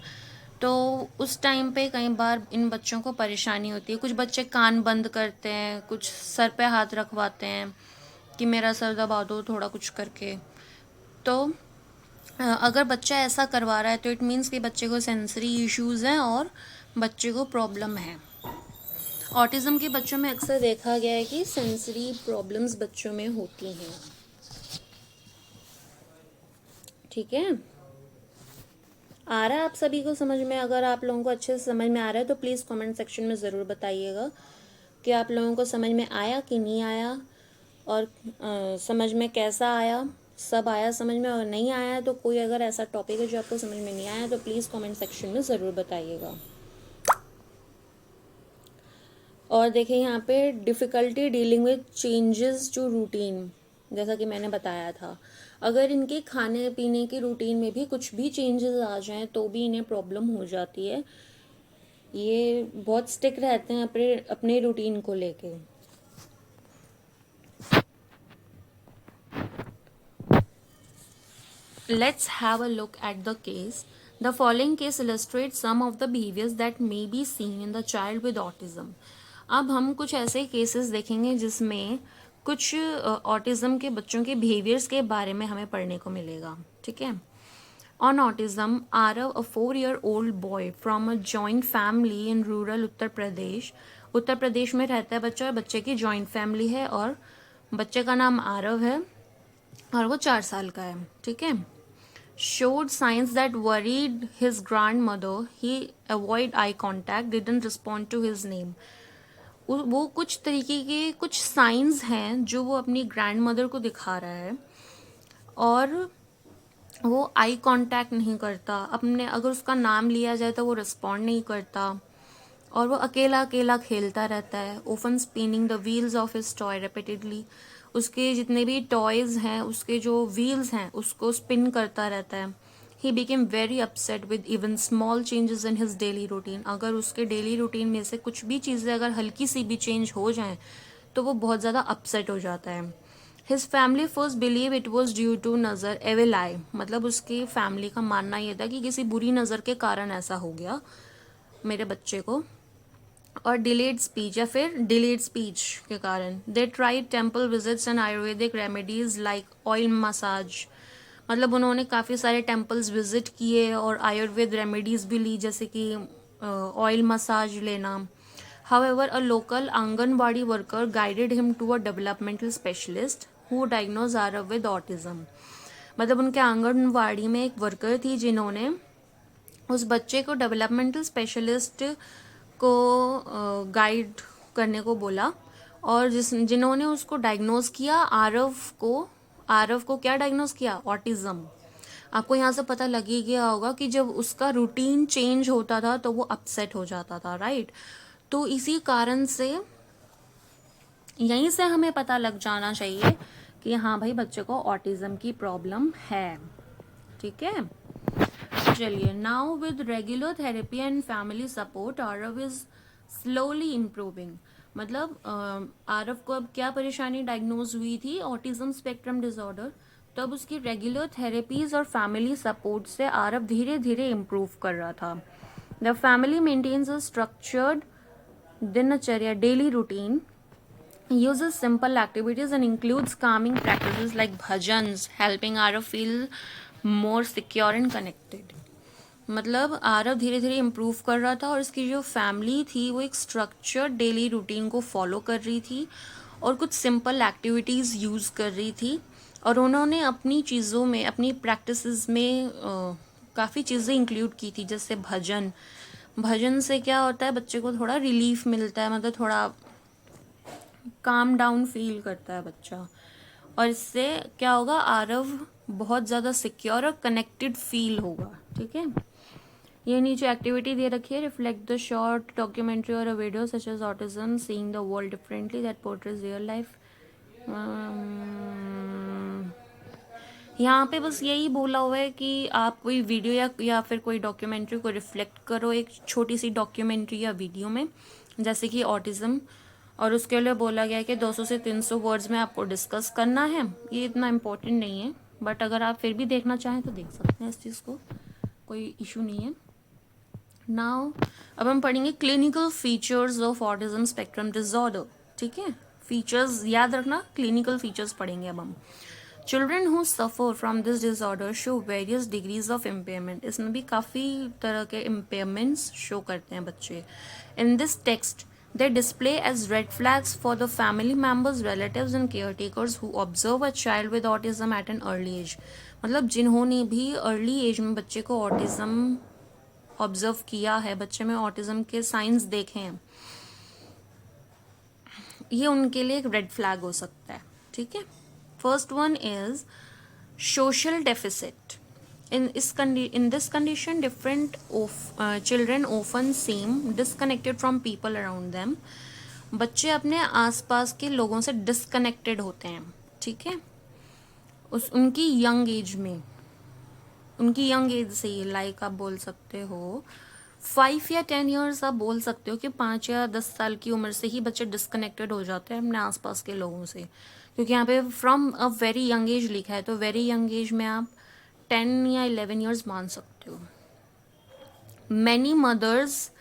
तो उस टाइम पे कई बार इन बच्चों को परेशानी होती है। कुछ बच्चे कान बंद करते हैं, कुछ सर पे हाथ रखवाते हैं कि मेरा सर दबा दो थोड़ा कुछ करके। तो अगर बच्चा ऐसा करवा रहा है तो इट मीन्स कि बच्चे को सेंसरी इश्यूज़ हैं और बच्चे को प्रॉब्लम है। ऑटिज़म के बच्चों में अक्सर देखा गया है कि सेंसरी प्रॉब्लम्स बच्चों में होती हैं। ठीक है, आ रहा है आप सभी को समझ में? अगर आप लोगों को अच्छे से समझ में आ रहा है तो प्लीज़ कमेंट सेक्शन में ज़रूर बताइएगा कि आप लोगों को समझ में आया कि नहीं आया, और समझ में कैसा आया, सब आया समझ में। और नहीं आया तो कोई अगर ऐसा टॉपिक है जो आपको समझ में नहीं आया तो प्लीज़ कमेंट सेक्शन में ज़रूर बताइएगा। और देखिए यहाँ पे difficulty dealing with changes to routine, जैसा कि मैंने बताया था, अगर इनके खाने पीने की रूटीन में भी कुछ भी चेंजेस आ जाएं तो भी इन्हें प्रॉब्लम हो जाती है। ये बहुत स्टिक रहते हैं अपने अपने रूटीन को लेके। Let's have a look at the case. The following case illustrates some of the behaviors that may be seen in the child with autism. अब हम कुछ ऐसे केसेस देखेंगे जिसमें कुछ ऑटिज्म के बच्चों के बिहेवियर्स के बारे में हमें पढ़ने को मिलेगा। ठीक है, on autism, Aarav, a 4-year-old boy from a joint family in rural Uttar Pradesh. Uttar Pradesh में रहता है बच्चा और बच्चे की जॉइंट फैमिली है और बच्चे का नाम आरव है और वो 4 साल का है। ठीक है, showed signs that worried his grandmother. He avoid eye contact, didn't respond to his name. वो कुछ तरीके के कुछ साइंस हैं जो वो अपनी ग्रैंड मदर को दिखा रहा है, और वो आई कांटेक्ट नहीं करता, अपने अगर उसका नाम लिया जाए तो वो रिस्पॉन्ड नहीं करता, और वो अकेला अकेला खेलता रहता है. Often spinning the wheels of his toy repeatedly. उसके जितने भी टॉयज हैं, उसके जो व्हील्स हैं उसको स्पिन करता रहता है. He became very upset with even small changes in his daily routine. अगर उसके डेली रूटीन में से कुछ भी चीज़ें अगर हल्की सी भी चेंज हो जाएं तो वो बहुत ज़्यादा अपसेट हो जाता है. His family first believe it was due to nazar evil eye. मतलब उसकी फैमिली का मानना ये था कि किसी बुरी नज़र के कारण ऐसा हो गया मेरे बच्चे को, और डिलेड स्पीच या फिर डिलेड स्पीच के कारण. They tried temple visits and Ayurvedic remedies like oil massage. मतलब उन्होंने काफ़ी सारे टेम्पल्स विजिट किए और आयुर्वेद रेमेडीज़ भी ली, जैसे कि ऑयल मसाज लेना. However a local anganwadi worker guided him to a developmental specialist who diagnose Aarav with autism. मतलब उनके आंगनवाड़ी में एक वर्कर थी जिन्होंने उस बच्चे को डेवलपमेंटल स्पेशलिस्ट को गाइड करने को बोला, और जिन्होंने उसको डायग्नोज किया आरव को क्या डायग्नोज किया? ऑटिज्म. आपको यहाँ से पता लग ही गया होगा कि जब उसका रूटीन चेंज होता था तो वो अपसेट हो जाता था, राइट. तो इसी कारण से यहीं से हमें पता लग जाना चाहिए कि हाँ भाई बच्चे को ऑटिज्म की प्रॉब्लम है. ठीक है, चलिए. Now with regular therapy and family support Aarav is slowly improving. मतलब आरव को अब क्या परेशानी डायग्नोज हुई थी? Autism spectrum disorder. तब उसकी रेगुलर थेरेपीज और फैमिली सपोर्ट से आरव धीरे धीरे इम्प्रूव कर रहा था. The family maintains a structured दिनचर्या daily routine, uses simple activities and includes calming practices like bhajans, helping Arav feel more secure and connected. मतलब आरव धीरे धीरे इम्प्रूव कर रहा था और इसकी जो फैमिली थी वो एक स्ट्रक्चर्ड डेली रूटीन को फॉलो कर रही थी और कुछ सिंपल एक्टिविटीज़ यूज़ कर रही थी, और उन्होंने अपनी चीज़ों में, अपनी प्रैक्टिसेस में काफ़ी चीज़ें इंक्लूड की थी, जैसे भजन. भजन से क्या होता है, बच्चे को थोड़ा रिलीफ मिलता है, मतलब थोड़ा काम डाउन फील करता है बच्चा, और इससे क्या होगा, आरव बहुत ज़्यादा सिक्योर और कनेक्टेड फील होगा. ठीक है, ये नीचे एक्टिविटी दे रखी है. Reflect the short documentary or a video such as autism seeing the world differently that portrays real life. यहाँ पे बस यही बोला हुआ है कि आप कोई वीडियो या फिर कोई डॉक्यूमेंट्री को रिफ्लेक्ट करो एक छोटी सी डॉक्यूमेंट्री या वीडियो में, जैसे कि ऑटिज्म, और उसके लिए बोला गया है कि 200 से 300 वर्ड्स में आपको डिस्कस करना है. ये इतना इम्पोर्टेंट नहीं है, बट अगर आप फिर भी देखना चाहें तो देख सकते हैं इस चीज़ को, कोई इशू नहीं है. नाउ अब हम पढ़ेंगे clinical features of autism spectrum disorder. ठीक है, फीचर्स याद रखना, क्लिनिकल फीचर्स पढ़ेंगे अब हम. Children who suffer from this disorder show various degrees of impairment. इसमें भी काफ़ी तरह के इम्पेयरमेंट्स शो करते हैं बच्चे. In this text they display as red flags for the family members, relatives and caretakers who observe a child with autism at an early age. मतलब जिन्होंने भी अर्ली एज में बच्चे को ऑटिज्म ऑब्जर्व किया है, बच्चे में ऑटिज्म के साइंस देखे हैं, ये उनके लिए एक रेड फ्लैग हो सकता है. ठीक है, first one is social deficit. In this condition, different children often seem disconnected from people around them. बच्चे अपने आसपास के लोगों से डिसकनेक्टेड होते हैं. ठीक है, उनकी यंग एज से ही, लाइक आप बोल सकते हो 5 या 10 ईयर्स, आप बोल सकते हो कि 5 या 10 साल की उम्र से ही बच्चे डिसकनेक्टेड हो जाते हैं अपने आसपास के लोगों से, क्योंकि यहाँ पे from a very young age लिखा है, तो वेरी यंग एज में आप 10 या 11 ईयर्स मान सकते हो. मैनी मदर्स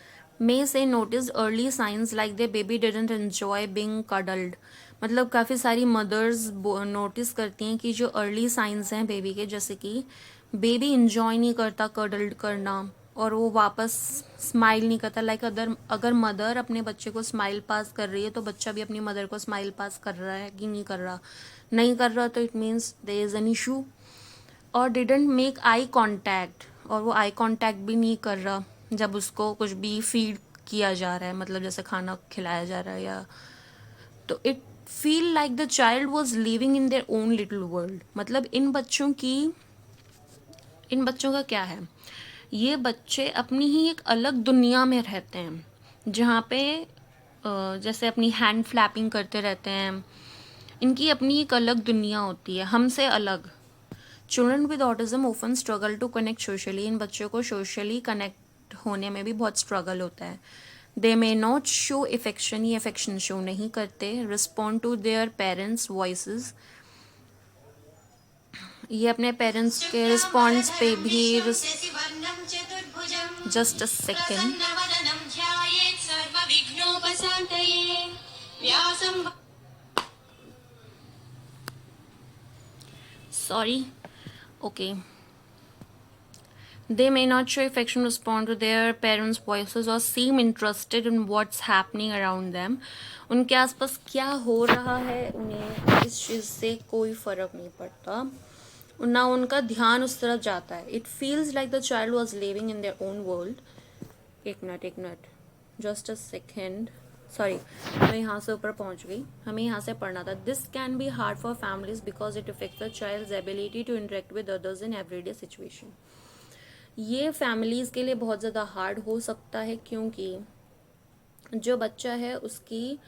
मे से notice early signs like they baby didn't enjoy being cuddled. मतलब काफ़ी सारी मदर्स नोटिस करती हैं कि जो अर्ली साइंस हैं बेबी के, जैसे कि बेबी इंजॉय नहीं करता कडल्ड करना, और वो वापस स्माइल नहीं करता. लाइक अगर मदर अपने बच्चे को स्माइल पास कर रही है तो बच्चा भी अपनी मदर को स्माइल पास कर रहा है कि नहीं कर रहा. नहीं कर रहा तो it means there is an issue. Or didn't make eye contact, और वो आई कांटेक्ट भी नहीं कर रहा जब उसको कुछ भी फीड किया जा रहा है, मतलब जैसे खाना खिलाया जा रहा है या, तो it feel like the child was living in their own little world. मतलब इन बच्चों का क्या है, ये बच्चे अपनी ही एक अलग दुनिया में रहते हैं, जहाँ पे जैसे अपनी हैंड फ्लैपिंग करते रहते हैं। इनकी अपनी एक अलग दुनिया होती है, हमसे अलग। Children with autism often struggle to connect socially. इन बच्चों को सोशली कनेक्ट होने में भी बहुत स्ट्रगल होता है। दे मे नॉट शो इफेक्शन, ये अफेक्शन शो नहीं करते। Respond to their parents voices, ये अपने पेरेंट्स के रिस्पॉन्स पे भी just a second. Sorry, okay. They may not show affection, respond to their parents' voices or seem interested in what's happening around them. उनके आसपास क्या हो रहा है उन्हें इस चीज़ से कोई फ़र्क नहीं पड़ता, ना उनका ध्यान उस तरफ जाता है। It feels like the child was living in their own world. एक minute, just a second, sorry, मैं यहाँ से ऊपर पहुँच गई, हमें यहाँ से पढ़ना था। This can be hard for families because it affects the child's ability to interact with others in everyday situation. ये फैमिलीज़ के लिए बहुत ज़्यादा हार्ड हो सकता है, क्योंकि जो बच्चा है उसकी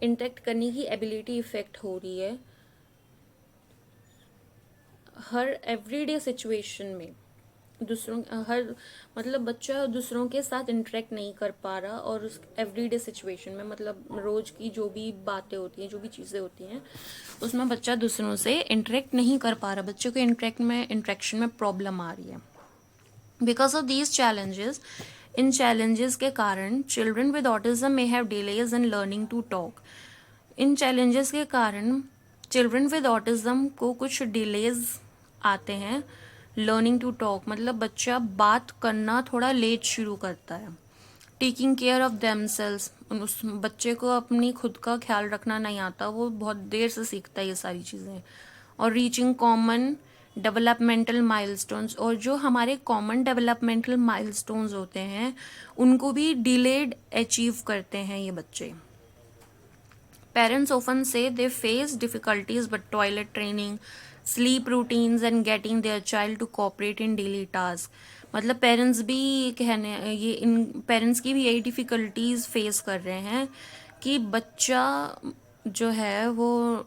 इंटरेक्ट करने की एबिलिटी इफ़ेक्ट हो रही है हर एवरीडे सिचुएशन में। मतलब बच्चा दूसरों के साथ इंटरेक्ट नहीं कर पा रहा, और उस एवरीडे सिचुएशन में, मतलब रोज़ की जो भी बातें होती हैं, जो भी चीज़ें होती हैं, उसमें बच्चा दूसरों से इंटरेक्ट नहीं कर पा रहा। बच्चे को इंटरेक्शन में प्रॉब्लम आ रही है। बिकॉज ऑफ दीज चैलेंजेस, इन चैलेंजेस के कारण children with autism may have delays in learning to talk. इन चैलेंजेस के कारण चिल्ड्रन विद ऑटिज्म को कुछ डिलेज आते हैं लर्निंग टू टॉक, मतलब बच्चा बात करना थोड़ा लेट शुरू करता है। टेकिंग केयर ऑफ देमसेल्स, उस बच्चे को अपनी खुद का ख्याल रखना नहीं आता, वो बहुत देर से सीखता है ये सारी चीज़ें। और रीचिंग कॉमन डेवलपमेंटल माइलस्टोन्स, और जो हमारे कॉमन डेवलपमेंटल माइलस्टोन्स होते हैं उनको भी डिलेड अचीव करते हैं ये बच्चे। Parents often say they face difficulties but toilet training, sleep routines and getting their child to cooperate in daily task. मतलब पेरेंट्स भी इन पेरेंट्स की भी यही डिफ़िकल्टीज फेस कर रहे हैं कि बच्चा जो है वो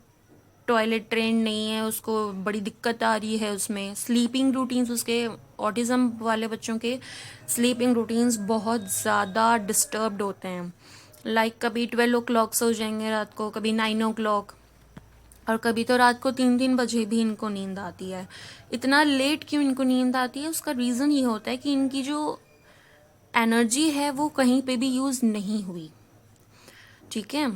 टॉयलेट ट्रेन नहीं है, उसको बड़ी दिक्कत आ रही है उसमें। स्लीपिंग रूटीन्स, उसके ऑटिज़म वाले बच्चों के स्लीपिंग रूटीन्स बहुत ज़्यादा डिस्टर्ब्ड होते हैं। लाइक कभी 12 o'clock सो जाएंगे रात को, कभी 9 o'clock, और कभी तो रात को 3 बजे भी इनको नींद आती है। इतना लेट क्यों इनको नींद आती है, उसका रीज़न ये होता है कि इनकी जो एनर्जी है वो कहीं पे भी यूज़ नहीं हुई। ठीक है,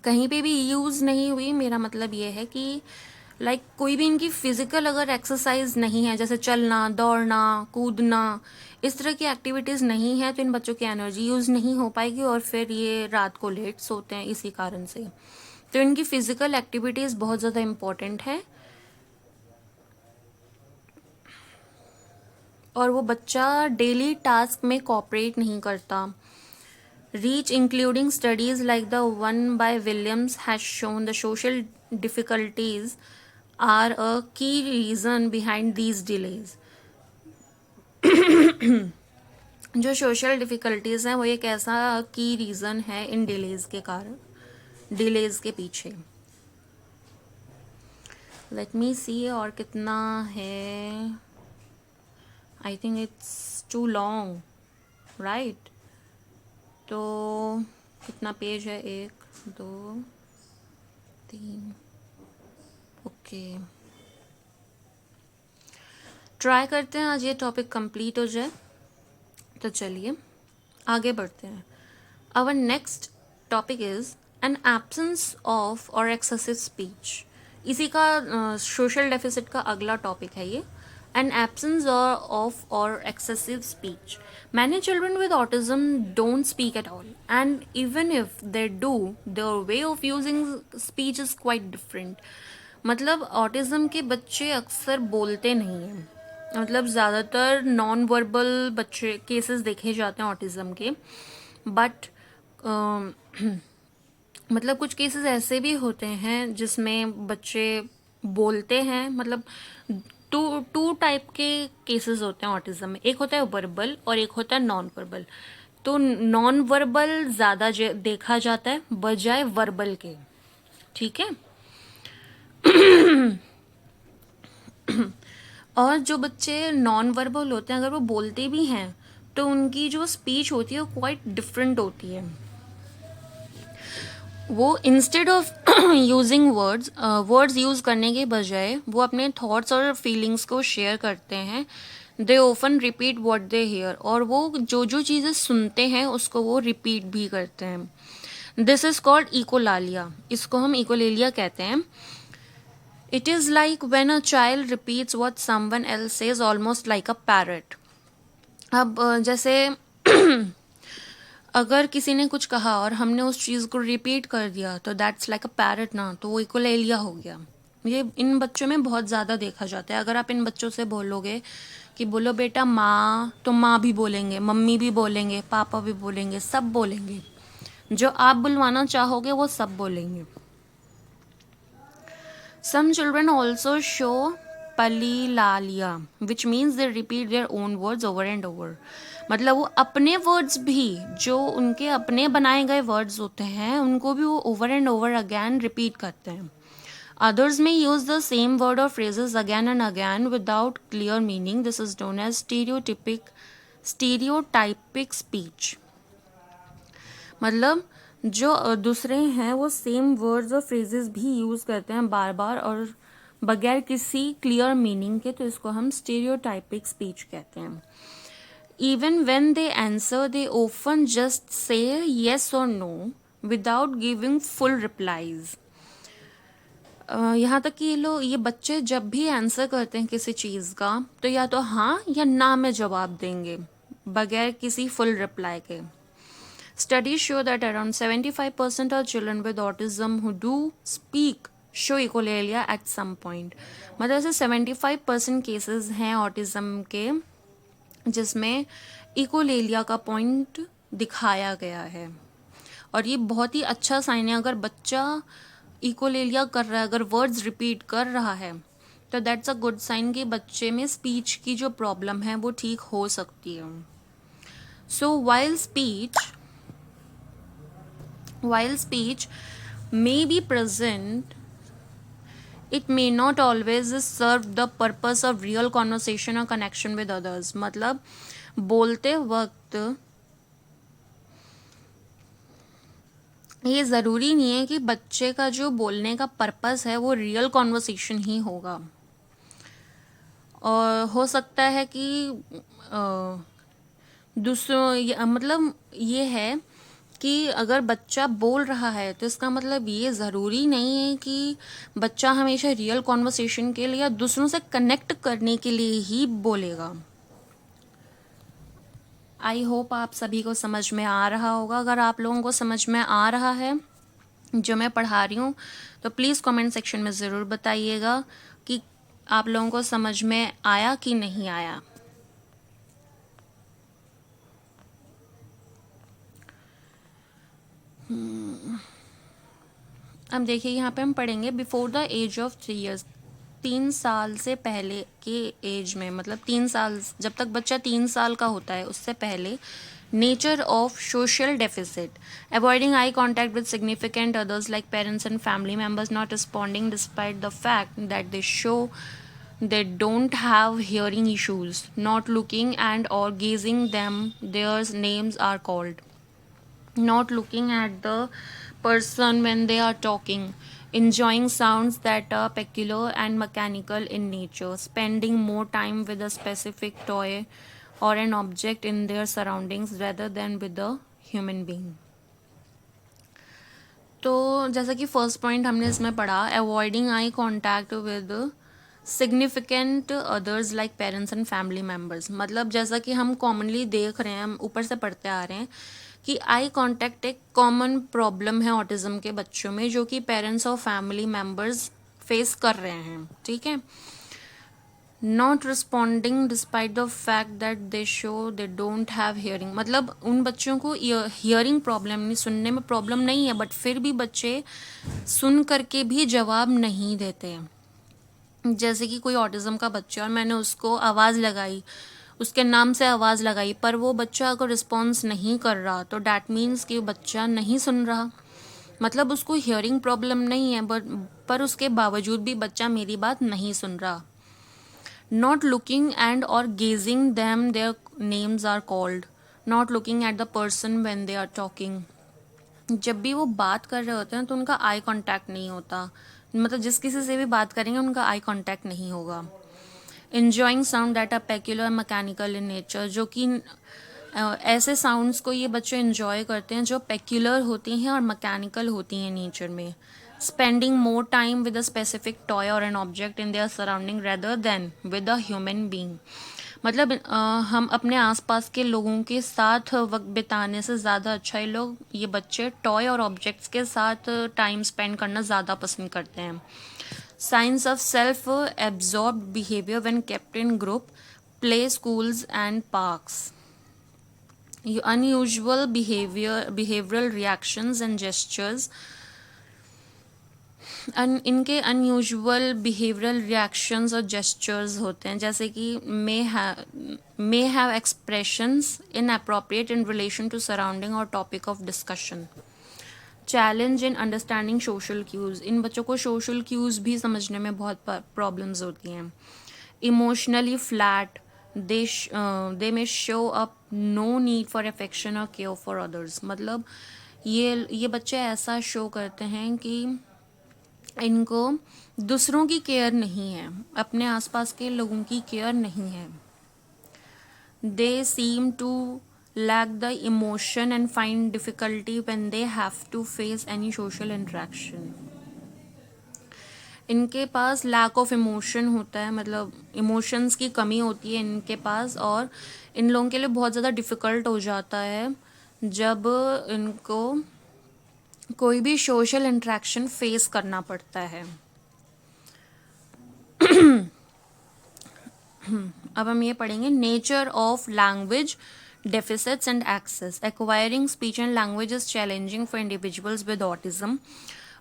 कहीं पे भी यूज़ नहीं हुई, मेरा मतलब ये है कि लाइक कोई भी इनकी फिज़िकल अगर एक्सरसाइज नहीं है, जैसे चलना, दौड़ना, कूदना, इस तरह की एक्टिविटीज़ नहीं है, तो इन बच्चों की एनर्जी यूज़ नहीं हो पाएगी और फिर ये रात को लेट सोते हैं इसी कारण से। तो इनकी फिज़िकल एक्टिविटीज़ बहुत ज़्यादा इम्पॉर्टेंट है। और वो बच्चा डेली टास्क में कोऑपरेट नहीं करता। Research including studies like the one by Williams has shown the social difficulties are a key reason behind these delays. जो सोशल डिफ़िकल्टीज़ हैं वो एक ऐसा की रीज़न है इन डिलेज के कारण, डिलेज के पीछे। लेट मी सी और कितना है, I think it's too long, right. तो कितना पेज है, 1 2 3, ओके। ट्राई करते हैं आज ये टॉपिक कंप्लीट हो जाए। तो चलिए आगे बढ़ते हैं। Our next topic is an absence of or excessive speech. इसी का सोशल डेफिसिट का अगला टॉपिक है ये, an absence of or excessive speech. Many children with autism don't speak at all, and even if they do, their way of using speech is quite different. मतलब autism के बच्चे अक्सर बोलते नहीं हैं, मतलब ज़्यादातर नॉन वर्बल बच्चे केसेस देखे जाते हैं ऑटिज़म के। बट मतलब कुछ केसेस ऐसे भी होते हैं जिसमें बच्चे बोलते हैं। मतलब टू टू टाइप के केसेस होते हैं ऑटिज़म में, एक होता है वर्बल और एक होता है नॉन वर्बल। तो नॉन वर्बल ज़्यादा देखा जाता है बजाय वर्बल के, ठीक है। और जो बच्चे नॉन वर्बल होते हैं, अगर वो बोलते भी हैं तो उनकी जो स्पीच होती है वो क्वाइट डिफरेंट होती है। वो instead of using words use करने के बजाय वो अपने थॉट्स और फीलिंग्स को शेयर करते हैं। They often repeat what they hear, और वो जो जो चीज़ें सुनते हैं उसको वो रिपीट भी करते हैं। दिस इज़ कॉल्ड इकोलालिया, इसको हम इकोलेलिया कहते हैं। It is like when a child repeats what someone else says almost like a parrot. अब जैसे अगर किसी ने कुछ कहा और हमने उस चीज़ को रिपीट कर दिया तो दैट्स लाइक अ पैरट ना, तो वो इकोलेलिया हो गया। ये इन बच्चों में बहुत ज़्यादा देखा जाता है। अगर आप इन बच्चों से बोलोगे कि बोलो बेटा माँ, तो माँ भी बोलेंगे, मम्मी भी बोलेंगे, पापा भी बोलेंगे, सब बोलेंगे। जो आप बुलवाना चाहोगे वो सब बोलेंगे। Some children also show palilalia, which means they repeat their own words over and over. मतलब वो अपने वर्ड्स भी, जो उनके अपने बनाए गए वर्ड्स होते हैं, उनको भी वो over and over again repeat करते हैं। Others may use the same word or phrases again and again without clear meaning. This is known as stereotypic speech. मतलब जो दूसरे हैं वो सेम वर्ड्स और फ्रेजेस भी यूज़ करते हैं बार बार और बगैर किसी क्लियर मीनिंग के, तो इसको हम स्टीरियोटाइपिक स्पीच कहते हैं। Even when they answer they often just say yes or no without giving full replies. यहाँ तक कि ये बच्चे जब भी आंसर करते हैं किसी चीज़ का तो या तो हाँ या ना में जवाब देंगे बगैर किसी फुल रिप्लाई के। Studies show that around 75% of children with autism who do speak show echolalia at some point. मतलब ऐसे 75% केसेस हैं ऑटिज्म के जिसमें इकोलेलिया का पॉइंट दिखाया गया है, और ये बहुत ही अच्छा साइन है। अगर बच्चा इकोलेलिया कर रहा है, अगर वर्ड्स रिपीट कर रहा है, तो दैट्स अ गुड साइन कि बच्चे में स्पीच की जो प्रॉब्लम है वो ठीक हो सकती है। सो while speech may be present, it may not always serve the purpose of real conversation or connection with others. मतलब बोलते वक्त ये ज़रूरी नहीं है कि बच्चे का जो बोलने का पर्पस है वो रियल कॉन्वर्सेशन ही होगा, और हो सकता है कि दूसरों मतलब ये है कि अगर बच्चा बोल रहा है तो इसका मतलब ये ज़रूरी नहीं है कि बच्चा हमेशा रियल कॉन्वर्सेशन के लिए या दूसरों से कनेक्ट करने के लिए ही बोलेगा। आई होप आप सभी को समझ में आ रहा होगा। अगर आप लोगों को समझ में आ रहा है जो मैं पढ़ा रही हूँ तो प्लीज़ कमेंट सेक्शन में ज़रूर बताइएगा कि आप लोगों को समझ में आया कि नहीं आया। अब देखिए यहाँ पे हम पढ़ेंगे before the age of 3 years। 3 साल से पहले के एज में, मतलब 3 साल, जब तक बच्चा 3 साल का होता है उससे पहले, nature of social deficit, avoiding eye contact with significant others like parents and family members, not responding despite the fact that they show they don't have hearing issues, not looking and or gazing them their names are called, not looking at the person when they are talking, enjoying sounds that are peculiar and mechanical in nature, spending more time with a specific toy or an object in their surroundings rather than with a human being। तो जैसा कि first point हमने इसमें पढ़ा, avoiding eye contact with significant others like parents and family members. मतलब जैसा कि हम कॉमनली देख रहे हैं, हम ऊपर से पढ़ते आ रहे हैं कि आई कांटेक्ट एक कॉमन प्रॉब्लम है ऑटिज्म के बच्चों में, जो कि पेरेंट्स और फैमिली मेम्बर्स फेस कर रहे हैं, ठीक है। Not responding despite the fact that they show they don't have hearing, मतलब उन बच्चों को हियरिंग प्रॉब्लम नहीं, सुनने में प्रॉब्लम नहीं है, बट फिर भी बच्चे सुन करके भी जवाब नहीं देते हैं। जैसे कि कोई ऑटिज्म का बच्चा और मैंने उसको आवाज़ लगाई, उसके नाम से आवाज़ लगाई, पर वो बच्चा अगर रिस्पॉन्स नहीं कर रहा तो डैट मीन्स कि बच्चा नहीं सुन रहा, मतलब उसको हियरिंग प्रॉब्लम नहीं है, बट पर उसके बावजूद भी बच्चा मेरी बात नहीं सुन रहा। Not looking and or gazing them their names are called, not looking at the person when they are talking, जब भी वो बात कर रहे होते हैं तो उनका आई कांटेक्ट नहीं होता, मतलब जिस किसी से भी बात करेंगे उनका आई कांटेक्ट नहीं होगा। Enjoying sound that are peculiar mechanical in nature, जो कि ऐसे साउंड्स को ये बच्चे इंजॉय करते हैं जो पेक्यूलर होती हैं और मैकेनिकल होती हैं नेचर में। Spending more time with a specific toy or an object in their surrounding rather than with a human being, मतलब हम अपने आसपास के लोगों के साथ वक्त बिताने से ज़्यादा अच्छा ये बच्चे टॉय और ऑब्जेक्ट्स के साथ टाइम स्पेंड करना ज़्यादा पसंद करते हैं। Signs of self-absorbed behavior when kept in group, play, schools and parks. Unusual behavioral reactions and gestures. इनके अनयूजुअल बिहेवियरल रिएक्शंस और जेस्चर्स होते हैं, जैसे कि may have expressions inappropriate in relation to surrounding or topic of discussion. Challenge in understanding social cues, इन बच्चों को social queues भी समझने में बहुत प्रॉब्लम्स होती हैं। Emotionally flat, they may show up no need for affection or care for others, मतलब ये बच्चे ऐसा शो करते हैं कि इनको दूसरों की केयर नहीं है, अपने आसपास के लोगों की केयर नहीं है। They seem to lack the emotion and find difficulty when they have to face any social interaction. इनके पास लैक ऑफ इमोशन होता है, मतलब इमोशंस की कमी होती है इनके पास, और इन लोगों के लिए बहुत ज़्यादा डिफ़िकल्ट हो जाता है जब इनको कोई भी सोशल इंटरेक्शन फेस करना पड़ता है। अब हम ये पढ़ेंगे nature of language deficits and access. Acquiring speech and language is challenging for individuals with autism.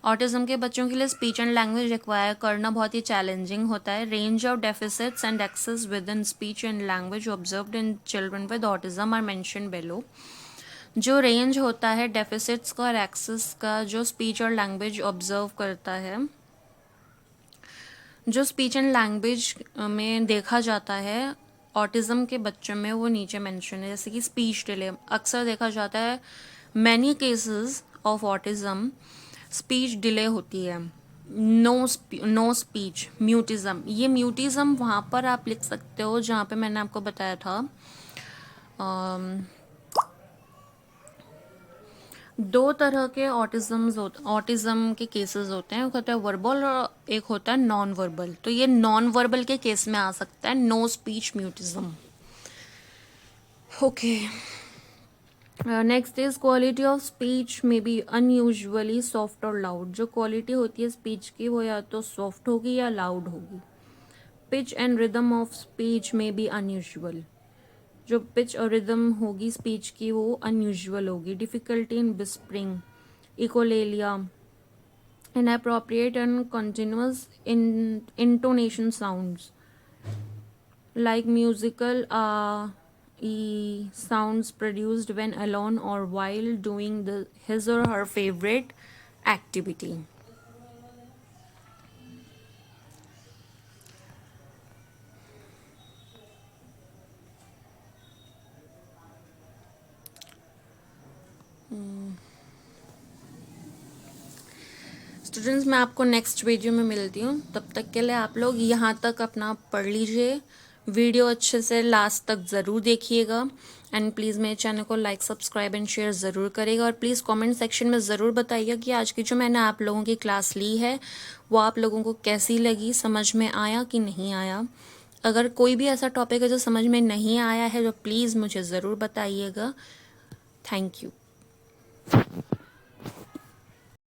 Autism के बच्चों के लिए स्पीच एंड लैंग्वेज एक्वायर करना बहुत ही चैलेंजिंग होता है। Range of deficits and excess with in speech and language observed in children with autism are mention below. जो range होता है डेफिसिट्स का और एक्सेस का, जो स्पीच और लैंग्वेज ऑब्जर्व करता है, जो स्पीच एंड लैंग्वेज में देखा जाता है ऑटिज्म के बच्चों में, वो नीचे मेंशन है। जैसे कि स्पीच डिले अक्सर देखा जाता है, many cases of autism speech delay होती है। नो स्पीच म्यूटिज्म, ये म्यूटिज्म वहाँ पर आप लिख सकते हो जहाँ पे मैंने आपको बताया था दो तरह के ऑटिज्म के केसेस होते हैं, एक होता है वर्बल और एक होता है नॉन वर्बल। तो ये नॉन वर्बल के केस में आ सकता है no speech mutism. Okay, next is quality of speech may be unusually soft or loud. जो क्वालिटी होती है स्पीच की वो या तो सॉफ्ट होगी या लाउड होगी। Pitch and rhythm of speech may B unusual, जो पिच और रिदम होगी स्पीच की वो अनयूजुअल होगी। Difficulty in whispering, echolalia, inappropriate and continuous intonation sounds like musical sounds produced when alone or while doing his or her favorite activity. Students, मैं आपको next video में मिलती हूँ, तब तक के लिए आप लोग यहाँ तक अपना पढ़ लीजिए। वीडियो अच्छे से लास्ट तक ज़रूर देखिएगा एंड प्लीज़ मेरे चैनल को लाइक, सब्सक्राइब एंड शेयर ज़रूर करिएगा। और प्लीज़ कमेंट सेक्शन में ज़रूर बताइएगा कि आज की जो मैंने आप लोगों की क्लास ली है वो आप लोगों को कैसी लगी, समझ में आया कि नहीं आया। अगर कोई भी ऐसा टॉपिक है जो समझ में नहीं आया है तो प्लीज़ मुझे ज़रूर बताइएगा। Thank you.